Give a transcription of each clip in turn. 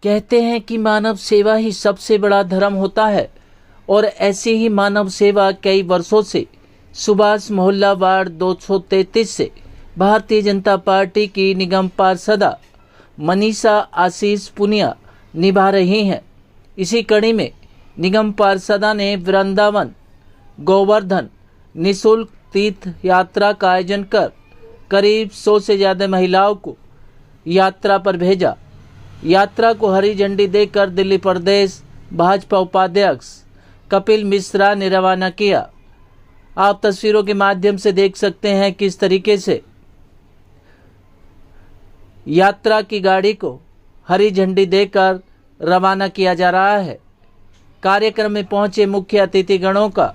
कहते हैं कि मानव सेवा ही सबसे बड़ा धर्म होता है और ऐसी ही मानव सेवा कई वर्षों से सुभाष मोहल्ला वार्ड 233 से भारतीय जनता पार्टी की निगम पार्षदा मनीषा आशीष पुनिया निभा रही हैं। इसी कड़ी में निगम पार्षदा ने वृंदावन गोवर्धन निःशुल्क तीर्थ यात्रा का आयोजन कर करीब 100 से ज़्यादा महिलाओं को यात्रा पर भेजा। यात्रा को हरी झंडी देकर दिल्ली प्रदेश भाजपा उपाध्यक्ष कपिल मिश्रा ने रवाना किया। आप तस्वीरों के माध्यम से देख सकते हैं किस तरीके से यात्रा की गाड़ी को हरी झंडी देकर रवाना किया जा रहा है। कार्यक्रम में पहुंचे मुख्य अतिथिगणों का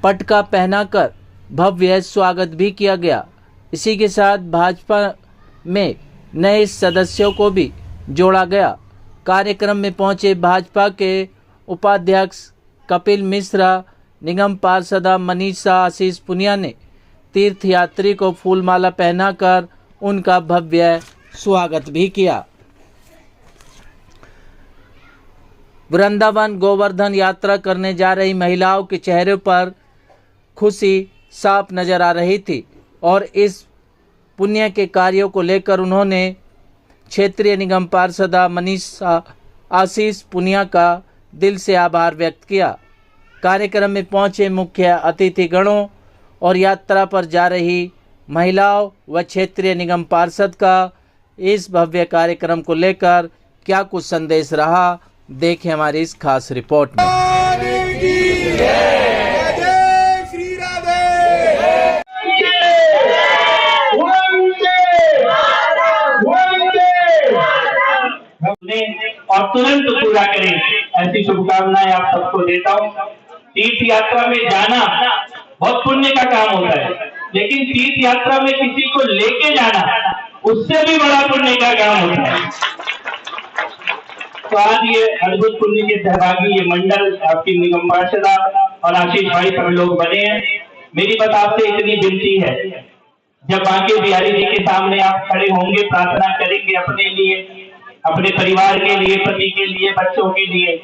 पटका पहनाकर भव्य स्वागत भी किया गया। इसी के साथ भाजपा में नए सदस्यों को भी जोड़ा गया। कार्यक्रम में पहुंचे भाजपा के उपाध्यक्ष कपिल मिश्रा, निगम पार्षदा मनीषा आशीष पुनिया ने तीर्थयात्री को फूलमाला पहनाकर उनका भव्य स्वागत भी किया। वृंदावन गोवर्धन यात्रा करने जा रही महिलाओं के चेहरे पर खुशी साफ नजर आ रही थी और इस पुण्य के कार्यों को लेकर उन्होंने क्षेत्रीय निगम पार्षदा मनीषा आशीष पुनिया का दिल से आभार व्यक्त किया। कार्यक्रम में पहुंचे मुख्य अतिथिगणों और यात्रा पर जा रही महिलाओं व क्षेत्रीय निगम पार्षद का इस भव्य कार्यक्रम को लेकर क्या कुछ संदेश रहा, देखें हमारी इस खास रिपोर्ट में। और तुरंत पूरा करें, ऐसी शुभकामनाएं आप सबको देता हूँ। तीर्थ यात्रा में जाना बहुत पुण्य का काम होता है, लेकिन तीर्थ यात्रा में किसी को लेके जाना उससे भी बड़ा पुण्य का काम होता है। तो आज ये अद्भुत पुण्य के सहभागी ये मंडल आपकी निगम पार्षदा और आशीष भाई सब लोग बने हैं। मेरी बस आपसे इतनी विनती है, जब बांके बिहारी जी के सामने आप खड़े होंगे, प्रार्थना करेंगे अपने लिए, अपने परिवार के लिए, पति के लिए, बच्चों के लिए,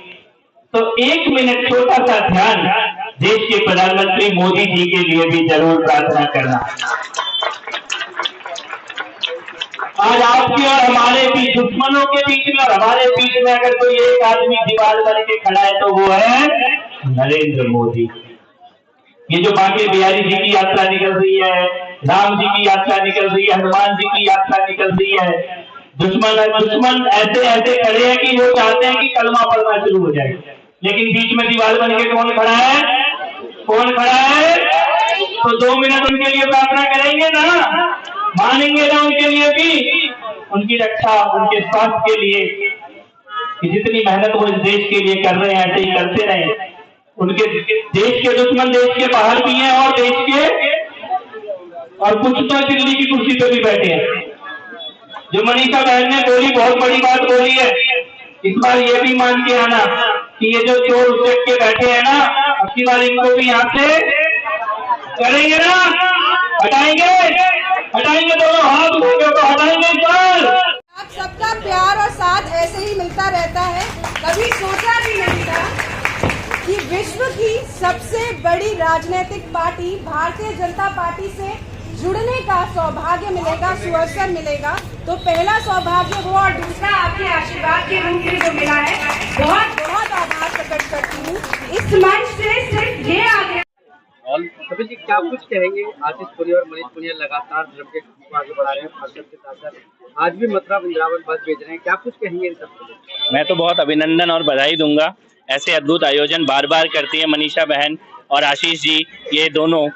तो 1 मिनट छोटा सा ध्यान देश के प्रधानमंत्री मोदी जी के लिए भी जरूर प्रार्थना करना। आज आपके और हमारे बीच, दुश्मनों के बीच में और हमारे बीच में अगर कोई एक आदमी दीवार बन के खड़ा है तो वो है नरेंद्र मोदी। ये जो बांके बिहारी जी की यात्रा निकल रही है, राम जी की यात्रा निकल रही है, हनुमान जी की यात्रा निकल रही है, दुश्मन ऐसे ऐसे खड़े हैं कि वो चाहते हैं कि कलमा पढ़ना शुरू हो जाए, लेकिन बीच में दीवार बन के कौन खड़ा है? कौन खड़ा है? तो 2 मिनट उनके लिए प्रार्थना करेंगे ना, मानेंगे ना उनके लिए भी, उनकी रक्षा, उनके स्वास्थ्य के लिए कि जितनी मेहनत वो इस देश के लिए कर रहे हैं ऐसे ही करते रहे। उनके देश के दुश्मन देश के बाहर भी हैं और देश के, और कुछ तो दिल्ली की कुर्सी पे भी बैठे हैं। जो मनीषा बहन ने बोली, बहुत बड़ी बात बोली है। इस बार ये भी मान के आना कि ये जो चोर उचक के बैठे हैं ना, अगली बार इनको भी यहाँ से करेंगे ना, हटाएंगे, हटाएंगे, दोनों हाथ उठेंगे तो हटाएंगे सर। आप सबका प्यार और साथ ऐसे ही मिलता रहता है। कभी सोचा भी नहीं था कि विश्व की सबसे बड़ी राजनीतिक पार्टी भारतीय जनता पार्टी से जुड़ने का सौभाग्य मिलेगा, सुअवसर मिलेगा। तो पहला सौभाग्य वो और दूसरा आपके आशीर्वाद के रूप में जो मिला है, बहुत बहुत आभार प्रकट करती हूँ। इस मंच से सिर्फ ये आ गया। और कपिल जी क्या कुछ कहेंगे? आशीष पुनिया और मनीष पुनिया लगातार धर्म के आगे बढ़ा रहे हैं, पार्षद के साथ साथ आज भी मथुरा वृंदावन बस भेज रहे हैं, क्या कुछ कहेंगे इन सबको? मैं तो बहुत अभिनंदन और बधाई दूंगा। ऐसे अद्भुत आयोजन बार बार करती है मनीषा बहन और आशीष जी, ये दोनों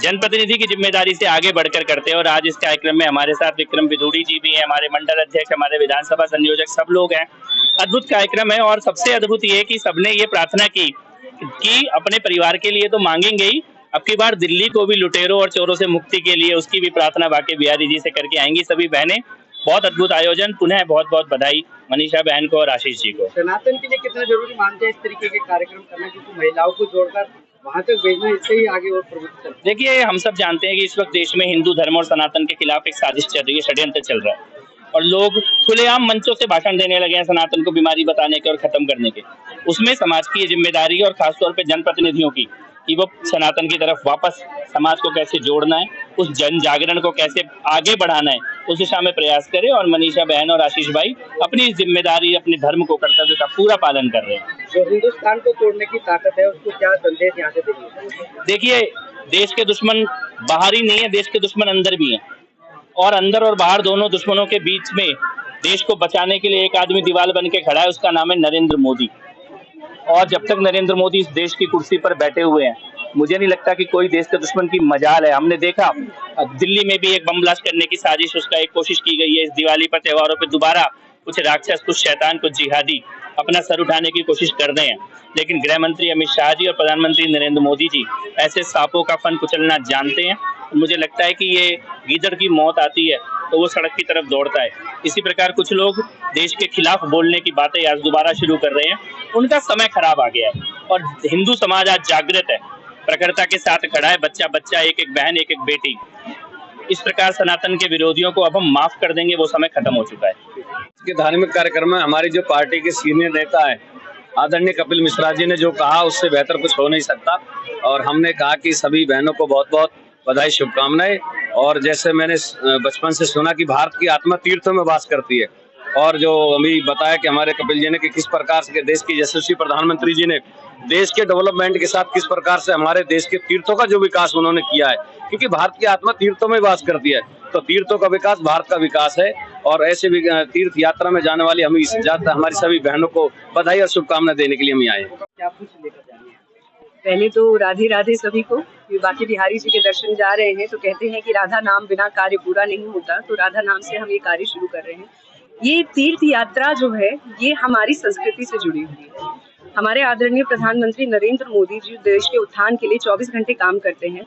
जनप्रतिनिधि की जिम्मेदारी से आगे बढ़कर करते हैं। और आज इस कार्यक्रम में हमारे साथ विक्रम विधूड़ी जी भी हैं, हमारे मंडल अध्यक्ष, हमारे विधानसभा संयोजक, सब लोग हैं। अद्भुत कार्यक्रम है और सबसे अद्भुत ये कि सबने ये प्रार्थना की कि अपने परिवार के लिए तो मांगेंगे ही, अब की बार दिल्ली को भी लुटेरों और चोरों से मुक्ति के लिए उसकी भी प्रार्थना बांके बिहारी जी से करके आएंगी सभी बहनें। बहुत अद्भुत आयोजन, पुनः बहुत बहुत बधाई मनीषा बहन को और आशीष जी को। सनातन के लिए कितना जरूरी मानते हैं इस तरीके के कार्यक्रम करना, क्योंकि महिलाओं को जोड़कर वहाँ तक भेजना, इससे ही आगे और प्रवृत्ति चलती है। देखिए, हम सब जानते हैं कि इस वक्त देश में हिंदू धर्म और सनातन के खिलाफ एक साजिश चल रही है, षड्यंत्र चल रहा है। और लोग खुलेआम मंचों से भाषण देने लगे हैं सनातन को बीमारी बताने के और खत्म करने के। उसमें समाज की ये जिम्मेदारी है और खासतौर पे जनप्रतिनिधियों की कि वो सनातन की तरफ वापस समाज को कैसे जोड़ना है, उस जन जागरण को कैसे आगे बढ़ाना है, उस दिशा में प्रयास करें। और मनीषा बहन और आशीष भाई अपनी इस जिम्मेदारी, अपने धर्म को, कर्तव्य का पूरा पालन कर रहे हैं। जो हिंदुस्तान को तोड़ने की ताकत है उसको क्या संदेश यहाँ से देंगे? देखिए, देश के दुश्मन बाहर ही नहीं है, देश के दुश्मन अंदर भी हैं, और अंदर और बाहर दोनों दुश्मनों के बीच में देश को बचाने के लिए एक आदमी दीवार बन के खड़ा है, उसका नाम है नरेंद्र मोदी। और जब तक नरेंद्र मोदी इस देश की कुर्सी पर बैठे हुए हैं, मुझे नहीं लगता कि कोई देश के दुश्मन की मजाल है। हमने देखा दिल्ली में भी एक बम ब्लास्ट करने की साजिश, उसका एक कोशिश की गई है। इस दिवाली पर, त्योहारों पर दोबारा कुछ राक्षस, कुछ शैतान, कुछ जिहादी अपना सर उठाने की कोशिश कर रहे हैं। लेकिन गृह मंत्री अमित शाह जी और प्रधानमंत्री नरेंद्र मोदी जी ऐसे सांपों का फन कुचलना जानते हैं। मुझे लगता है कि ये गीदड़ की मौत आती है तो वो सड़क की तरफ दौड़ता है। इसी प्रकार कुछ लोग देश के खिलाफ बोलने की बातें आज दोबारा शुरू कर रहे हैं। उनका समय खराब आ गया है और हिंदू समाज आज जागृत है, प्रखरता के साथ खड़ा है। बच्चा बच्चा, एक एक बहन, एक एक बेटी। इस प्रकार सनातन के विरोधियों को अब हम माफ कर देंगे, वो समय खत्म हो चुका है। के धार्मिक कार्यक्रम में हमारी जो पार्टी के सीनियर नेता है आदरणीय कपिल मिश्रा जी ने जो कहा उससे बेहतर कुछ हो नहीं सकता। और हमने कहा कि सभी बहनों को बहुत बहुत बधाई, शुभकामनाएं। और जैसे मैंने बचपन से सुना कि भारत की आत्मा तीर्थों में वास करती है, और जो अभी बताया कि हमारे कपिल जी ने कि किस प्रकार से देश की यशस्वी प्रधानमंत्री जी ने देश के डेवलपमेंट के साथ किस प्रकार से हमारे देश के तीर्थों का जो विकास उन्होंने किया है, क्योंकि भारत की आत्मा तीर्थों में वास करती है, तो तीर्थों का विकास भारत का विकास है। और ऐसे भी तीर्थ यात्रा में जाने वाली हमारी सभी बहनों को बधाई और शुभकामनाएं देने के लिए हम आए। क्या कुछ लेकर जाएंगे? पहले तो राधे राधे सभी को। बाकी बिहारी जी के दर्शन जा रहे हैं तो कहते हैं कि राधा नाम बिना कार्य पूरा नहीं होता, तो राधा नाम से हम ये कार्य शुरू कर रहे हैं। ये तीर्थ यात्रा जो है ये हमारी संस्कृति से जुड़ी हुई है। हमारे आदरणीय प्रधानमंत्री नरेंद्र मोदी जी देश के उत्थान के लिए 24 घंटे काम करते हैं,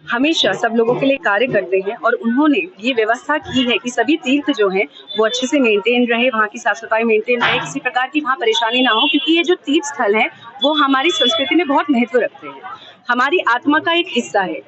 हमेशा सब लोगों के लिए कार्य करते हैं, और उन्होंने ये व्यवस्था की है कि सभी तीर्थ जो हैं वो अच्छे से मेंटेन रहे, वहाँ की साफ सफाई मेंटेन रहे, किसी प्रकार की वहाँ परेशानी ना हो, क्योंकि ये जो तीर्थ स्थल है वो हमारी संस्कृति में बहुत महत्व रखते हैं, हमारी आत्मा का एक हिस्सा है।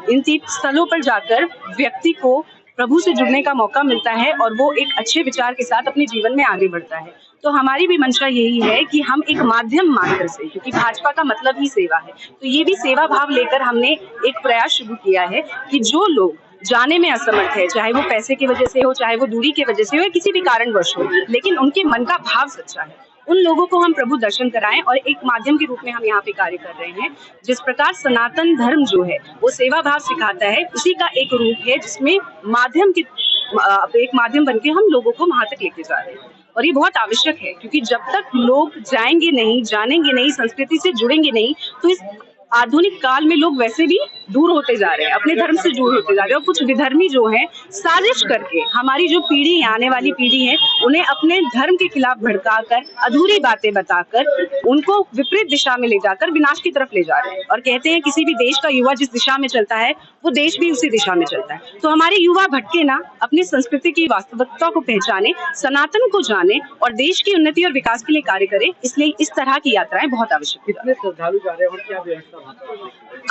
इन तीर्थ स्थलों पर जाकर व्यक्ति को प्रभु से जुड़ने का मौका मिलता है और वो एक अच्छे विचार के साथ अपने जीवन में आगे बढ़ता है। तो हमारी भी मंशा यही है कि हम एक माध्यम मात्र से, क्योंकि भाजपा का मतलब ही सेवा है, तो ये भी सेवा भाव लेकर हमने एक प्रयास शुरू किया है कि जो लोग जाने में असमर्थ है, चाहे वो पैसे की वजह से हो, चाहे वो दूरी की वजह से हो, या किसी भी कारणवश हो, लेकिन उनके मन का भाव सच्चा है, उन लोगों को हम प्रभु दर्शन कराएं और एक माध्यम के रूप में हम यहाँ पे कार्य कर रहे हैं। जिस प्रकार सनातन धर्म जो है वो सेवा भाव सिखाता है, उसी का एक रूप है जिसमें एक माध्यम बनके हम लोगों को वहां तक लेके जा रहे हैं। और ये बहुत आवश्यक है, क्योंकि जब तक लोग जाएंगे नहीं, जानेंगे नहीं, संस्कृति से जुड़ेंगे नहीं, तो इस आधुनिक काल में लोग वैसे भी दूर होते जा रहे हैं, अपने धर्म से दूर होते जा रहे हैं। और कुछ विधर्मी जो हैं साजिश करके हमारी जो पीढ़ी है, आने वाली पीढ़ी है, उन्हें अपने धर्म के खिलाफ भड़काकर, अधूरी बातें बताकर, उनको विपरीत दिशा में ले जाकर विनाश की तरफ ले जा रहे हैं। और कहते हैं किसी भी देश का युवा जिस दिशा में चलता है वो देश भी उसी दिशा में चलता है। तो हमारे युवा भटके ना, अपनी संस्कृति की वास्तविकता को पहचाने, सनातन को जाने और देश की उन्नति और विकास के लिए कार्य करे। इसलिए इस तरह की यात्राएं बहुत आवश्यक है। कितने श्रद्धालु जा रहे हैं और क्या व्यवस्था?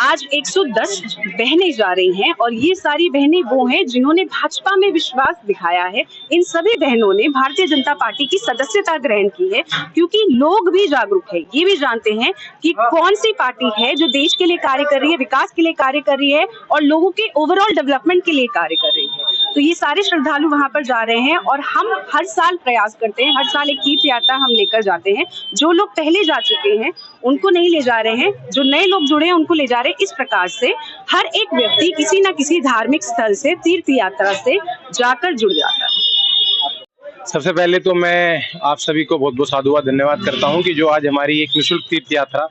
आज 110 बहनें जा रही हैं, और ये सारी बहनें वो हैं जिन्होंने भाजपा में विश्वास दिखाया है। इन सभी बहनों ने भारतीय जनता पार्टी की सदस्यता ग्रहण की है, क्योंकि लोग भी जागरूक है, ये भी जानते हैं कि कौन सी पार्टी है जो देश के लिए कार्य कर रही है, विकास के लिए कार्य कर रही है और लोगों के ओवरऑल डेवलपमेंट के लिए कार्य कर रही है। तो ये सारे श्रद्धालु वहां पर जा रहे हैं, और हम हर साल प्रयास करते हैं, हर साल एक तीर्थ यात्रा हम लेकर जाते हैं। जो लोग पहले जा चुके हैं उनको नहीं ले जा रहे हैं, जो नए लोग जुड़े हैं उनको ले जा रहे हैं। इस प्रकार से हर एक व्यक्ति किसी न किसी धार्मिक स्थल से, तीर्थ यात्रा से जाकर जुड़ जाता है। सबसे पहले तो मैं आप सभी को बहुत बहुत साधुवाद धन्यवाद करता हूं कि जो आज हमारी एक निःशुल्क तीर्थ यात्रा,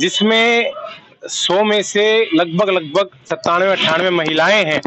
जिसमें 100 में से लगभग 97-98 महिलाएं हैं,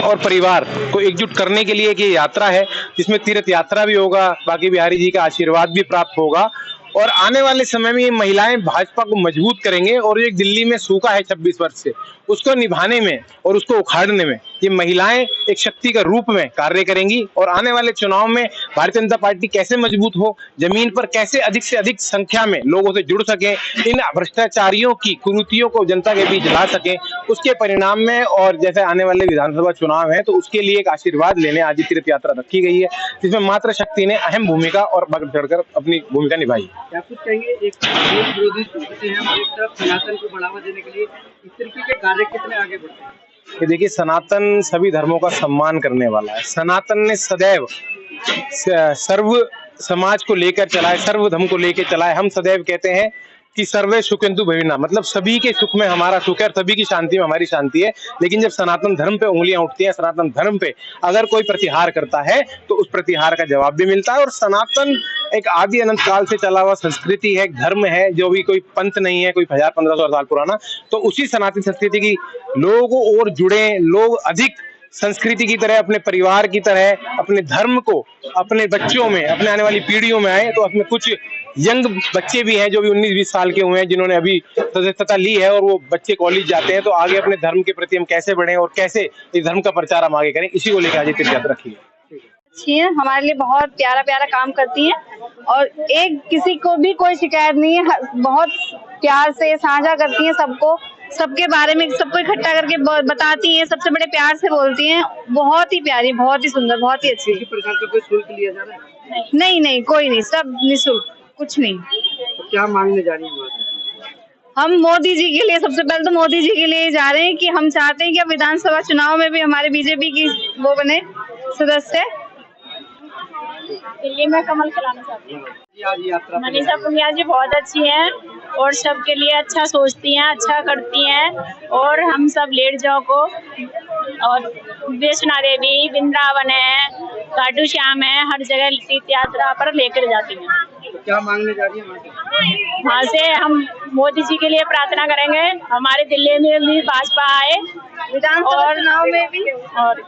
और परिवार को एकजुट करने के लिए एक ये यात्रा है, जिसमें तीर्थ यात्रा भी होगा, बाकी बिहारी जी का आशीर्वाद भी प्राप्त होगा, और आने वाले समय में ये महिलाएं भाजपा को मजबूत करेंगे। और एक दिल्ली में सूखा है 26 वर्ष से, उसको निभाने में और उसको उखाड़ने में ये महिलाएं एक शक्ति का रूप में कार्य करेंगी और आने वाले चुनाव में भारतीय जनता पार्टी कैसे मजबूत हो, जमीन पर कैसे अधिक से अधिक संख्या में लोगों से जुड़ सके, इन भ्रष्टाचारियों की कुरीतियों को जनता के बीच ला सके, उसके परिणाम में और जैसे आने वाले विधानसभा चुनाव है तो उसके लिए एक आशीर्वाद लेने आज तीर्थ यात्रा रखी गई है, जिसमें मातृ शक्ति ने अहम भूमिका और बढ़ चढ़कर अपनी भूमिका निभाई। क्या कुछ कहेंगे, एक विरोधी शक्ति है और एक तरफ सनातन को बढ़ावा देने के लिए इस तरीके के कार्य कितने आगे बढ़ते हैं? कि देखिए, सनातन सभी धर्मों का सम्मान करने वाला है। सनातन ने सदैव सर्व समाज को लेकर चला है, सर्व धर्म को लेकर चला है। हम सदैव कहते हैं कि सर्वे सुखिंदु भविना, मतलब सभी के सुख में हमारा सुख है और सभी की शांति में हमारी शांति है। लेकिन जब सनातन धर्म पे उंगलियां उठती हैं, सनातन धर्म पे अगर कोई प्रतिहार करता है तो उस प्रतिहार का जवाब भी मिलता है। और सनातन एक आदि अनंत काल से चला हुआ संस्कृति है, धर्म है, जो भी कोई पंथ नहीं है, कोई 1000-1500 साल पुराना। तो उसी सनातन संस्कृति की लोग और जुड़े, लोग अधिक संस्कृति की तरह, अपने परिवार की तरह, अपने धर्म को अपने बच्चों में, अपने आने वाली पीढ़ियों में आए। तो उसमें कुछ यंग बच्चे भी हैं जो भी 19-20 साल के हुए हैं, जिन्होंने अभी सदस्यता ली है और वो बच्चे कॉलेज जाते हैं। तो आगे अपने धर्म के प्रति हम कैसे बढ़ें और कैसे इस धर्म का प्रचार हम आगे करें, इसी को लेकर आज तीर्थ यात्रा रखी है। हमारे लिए बहुत प्यारा प्यारा काम करती हैं और एक किसी को भी कोई शिकायत नहीं है, बहुत प्यार से साझा करती हैं सबको, सबके बारे में सबको इकट्ठा करके बताती हैं, सबसे बड़े प्यार से बोलती हैं। बहुत ही प्यारी, बहुत ही सुंदर, बहुत ही अच्छी। किसी प्रकार का कोई शुल्क लिया जा रहा है? नहीं, कोई नहीं, सब निःशुल्क, कुछ नहीं। तो क्या मांगने जा रही है? हम मोदी जी के लिए, सबसे पहले तो मोदी जी के लिए जा रहे हैं कि हम चाहते हैं कि अब विधानसभा चुनाव में भी हमारे बीजेपी की वो बने सदस्य। दिल्ली में कमल खिलाना चाहती हूँ। यात्रा मनीषा पुनिया जी बहुत अच्छी हैं और सबके लिए अच्छा सोचती हैं, अच्छा करती हैं। और हम सब लेट जाओ को और वैष्णो देवी, वृंदावन है, खाटू श्याम है, हर जगह तीर्थ यात्रा पर लेकर जाती हैं। तो क्या मांगने जा रही है वहाँ से? हम मोदी जी के लिए प्रार्थना करेंगे, हमारे दिल्ली में भी भाजपा आए विधानसभा चुनाव में भी। और